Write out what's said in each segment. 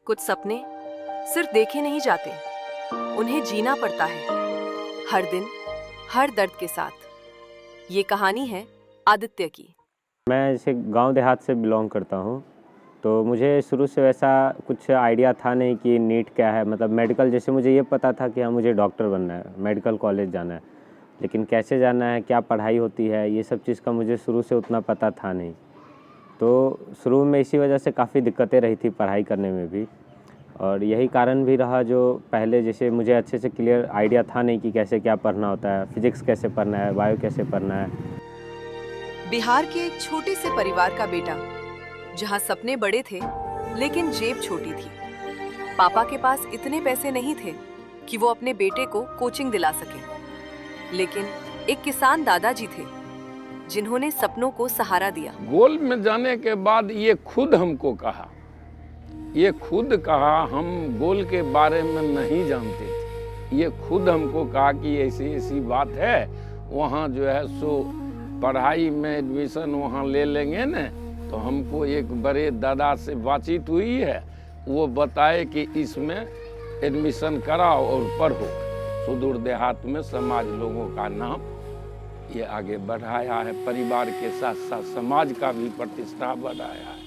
कुछ सपने सिर्फ देखे नहीं जाते, उन्हें जीना पड़ता है, हर दिन हर दर्द के साथ। ये कहानी है आदित्य की। मैं जैसे गांव देहात से बिलोंग करता हूं, तो मुझे शुरू से वैसा कुछ आइडिया था नहीं कि नीट क्या है। मतलब मेडिकल, जैसे मुझे ये पता था कि हाँ मुझे डॉक्टर बनना है, मेडिकल कॉलेज जाना है, लेकिन कैसे जाना है, क्या पढ़ाई होती है, ये सब चीज़ का मुझे शुरू से उतना पता था नहीं। तो शुरू में इसी वजह से काफ़ी दिक्कतें रही थी पढ़ाई करने में भी, और यही कारण भी रहा जो पहले जैसे मुझे अच्छे से क्लियर आइडिया था नहीं कि कैसे क्या पढ़ना होता है, फिजिक्स कैसे पढ़ना है, बायो कैसे पढ़ना है। बिहार के एक छोटे से परिवार का बेटा, जहां सपने बड़े थे लेकिन जेब छोटी थी। पापा के पास इतने पैसे नहीं थे कि वो अपने बेटे को कोचिंग दिला सके, लेकिन एक किसान दादाजी थे जिन्होंने सपनों को सहारा दिया। गोल में जाने के बाद ये खुद हमको कहा, हम गोल के बारे में नहीं जानते थे। ये खुद हमको कहा कि ऐसी ऐसी बात है, वहाँ जो है सो पढ़ाई में एडमिशन वहाँ ले लेंगे न। तो हमको एक बड़े दादा से बातचीत हुई है, वो बताए कि इसमें एडमिशन कराओ और पढ़ो। सुदूर देहात में समाज लोगों का नाम ये आगे बढ़ाया है, परिवार के साथ साथ समाज का भी प्रतिष्ठा बढ़ाया है।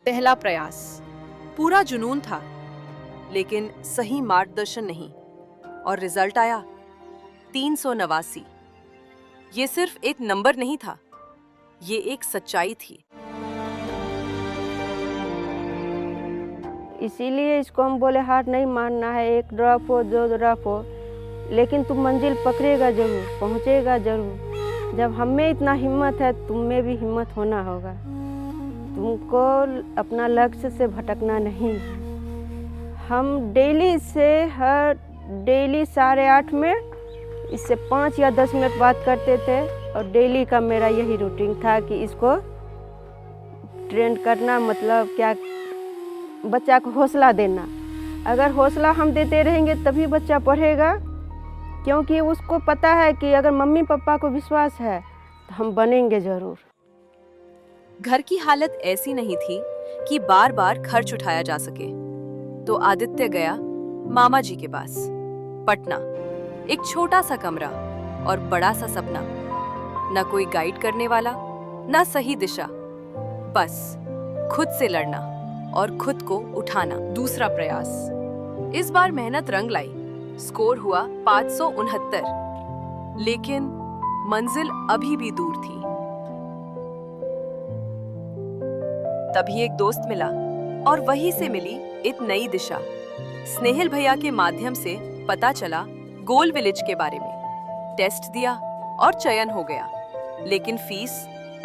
पहला प्रयास, पूरा जुनून था लेकिन सही मार्गदर्शन नहीं, और रिजल्ट आया 389। ये सिर्फ एक नंबर नहीं था, ये एक सच्चाई थी। इसीलिए इसको हम बोले हार नहीं मानना है। एक ड्रॉप हो, दो ड्रॉप हो, लेकिन तुम मंजिल पकड़ेगा जरूर, पहुंचेगा जरूर। जब हम में इतना हिम्मत है, तुम में भी हिम्मत होना होगा। तुमको अपना लक्ष्य से भटकना नहीं। हम डेली 8:30 में इससे 5 या 10 मिनट बात करते थे, और डेली का मेरा यही रूटीन था कि इसको ट्रेंड करना। मतलब क्या, बच्चा को हौसला देना। अगर हौसला हम देते रहेंगे तभी बच्चा पढ़ेगा, क्योंकि उसको पता है कि अगर मम्मी पापा को विश्वास है तो हम बनेंगे जरूर। घर की हालत ऐसी नहीं थी कि बार बार खर्च उठाया जा सके, तो आदित्य गया मामा जी के पास, पटना। एक छोटा सा कमरा और बड़ा सा सपना, ना कोई गाइड करने वाला, ना सही दिशा, बस खुद से लड़ना और खुद को उठाना। दूसरा प्रयास, इस बार मेहनत रंग लाई। स्कोर हुआ 569, लेकिन मंजिल अभी भी दूर थी। तभी एक दोस्त मिला, और वहीं से मिली एक नई दिशा। स्नेहिल भैया के माध्यम से पता चला गोल विलेज के बारे में। टेस्ट दिया और चयन हो गया, लेकिन फीस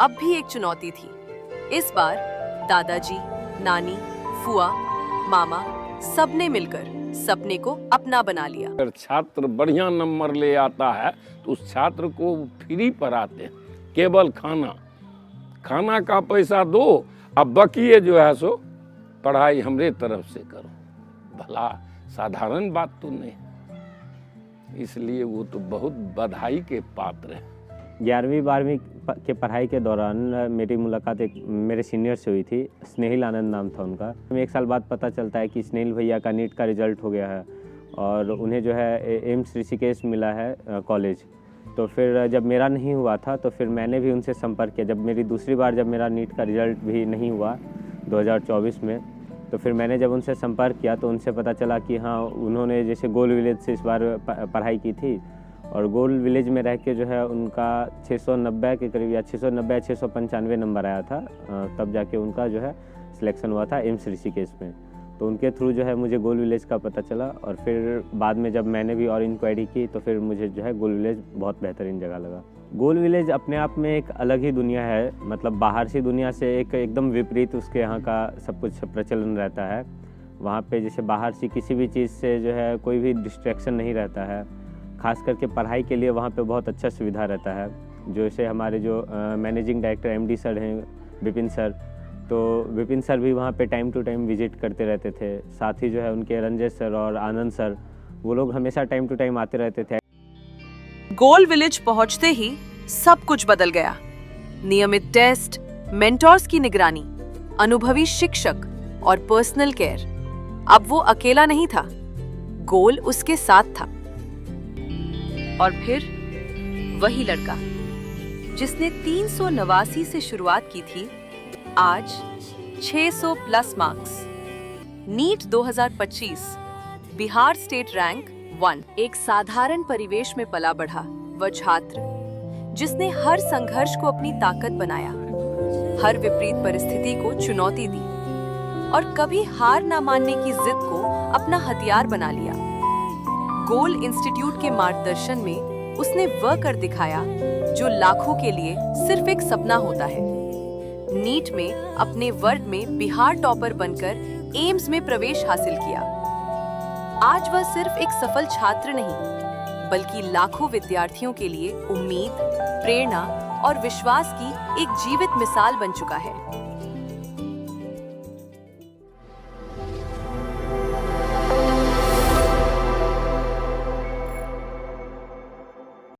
अब भी एक चुनौती थी। इस बार दादाजी, नानी, फुआ, मामा सबने मिलकर सपने को अपना बना लिया। अगर छात्र बढ़िया नंबर ले आता है तो उस छात्र को फ्री पढ़ाते हैं, केवल खाना का पैसा दो, अब बाकी जो है सो पढ़ाई हमरे तरफ से करो। भला साधारण बात तो नहीं, इसलिए वो तो बहुत बधाई के पात्र है। 11वीं 12वीं के पढ़ाई के दौरान मेरी मुलाकात एक मेरे सीनियर से हुई थी। स्नेहिल आनंद नाम था उनका। एक साल बाद पता चलता है कि स्नेहिल भैया का नीट का रिजल्ट हो गया है, और उन्हें जो है एम्स ऋषिकेश मिला है कॉलेज। तो फिर जब मेरा नहीं हुआ था, तो फिर मैंने भी उनसे संपर्क किया। जब मेरी दूसरी बार जब मेरा नीट का रिजल्ट भी नहीं हुआ 2024 में, तो फिर मैंने जब उनसे संपर्क किया तो उनसे पता चला कि हाँ, उन्होंने जैसे गोल विलेज से इस बार पढ़ाई की थी, और गोल विलेज में रह के जो है उनका 690 के करीब, या 690 695 नंबर आया था। तब जाके उनका जो है सिलेक्शन हुआ था एम्स ऋषिकेश में। तो उनके थ्रू जो है मुझे गोल विलेज का पता चला, और फिर बाद में जब मैंने भी और इंक्वायरी की तो फिर मुझे जो है गोल विलेज बहुत बेहतरीन जगह लगा। गोल विलेज अपने आप में एक अलग ही दुनिया है। मतलब बाहर से दुनिया से एकदम विपरीत उसके यहाँ का सब कुछ प्रचलन रहता है। वहाँ पे जैसे बाहर से किसी भी चीज़ से जो है कोई भी डिस्ट्रैक्शन नहीं रहता है। खास करके पढ़ाई के लिए वहाँ पे बहुत अच्छा सुविधा रहता है। जैसे हमारे जो मैनेजिंग डायरेक्टर MD सर हैं, विपिन सर, तो विपिन सर भी वहाँ पे टाइम टू टाइम विजिट करते रहते थे। साथ ही जो है उनके रंजय सर और आनंद सर, वो लोग हमेशा टाइम टू टाइम आते रहते थे। गोल विलेज पहुंचते ही सब कुछ बदल गया। नियमित टेस्ट, मेंटोर्स की निगरानी अनुभवी शिक्षक और पर्सनल केयर। अब वो अकेला नहीं था, गोल उसके साथ था। और फिर वही लड़का जिसने 389 से शुरुआत की थी, आज 600 plus marks. NEET 2025 Bihar state rank 1। एक साधारण परिवेश में पला बढ़ा वह छात्र जिसने हर संघर्ष को अपनी ताकत बनाया, हर विपरीत परिस्थिति को चुनौती दी और कभी हार ना मानने की जिद को अपना हथियार बना लिया। गोल इंस्टीट्यूट के मार्गदर्शन में उसने वह कर दिखाया जो लाखों के लिए सिर्फ एक सपना होता है। नीट में अपने वर्ग में बिहार टॉपर बनकर एम्स में प्रवेश हासिल किया। आज वह सिर्फ एक सफल छात्र नहीं, बल्कि लाखों विद्यार्थियों के लिए उम्मीद, प्रेरणा और विश्वास की एक जीवित मिसाल बन चुका है।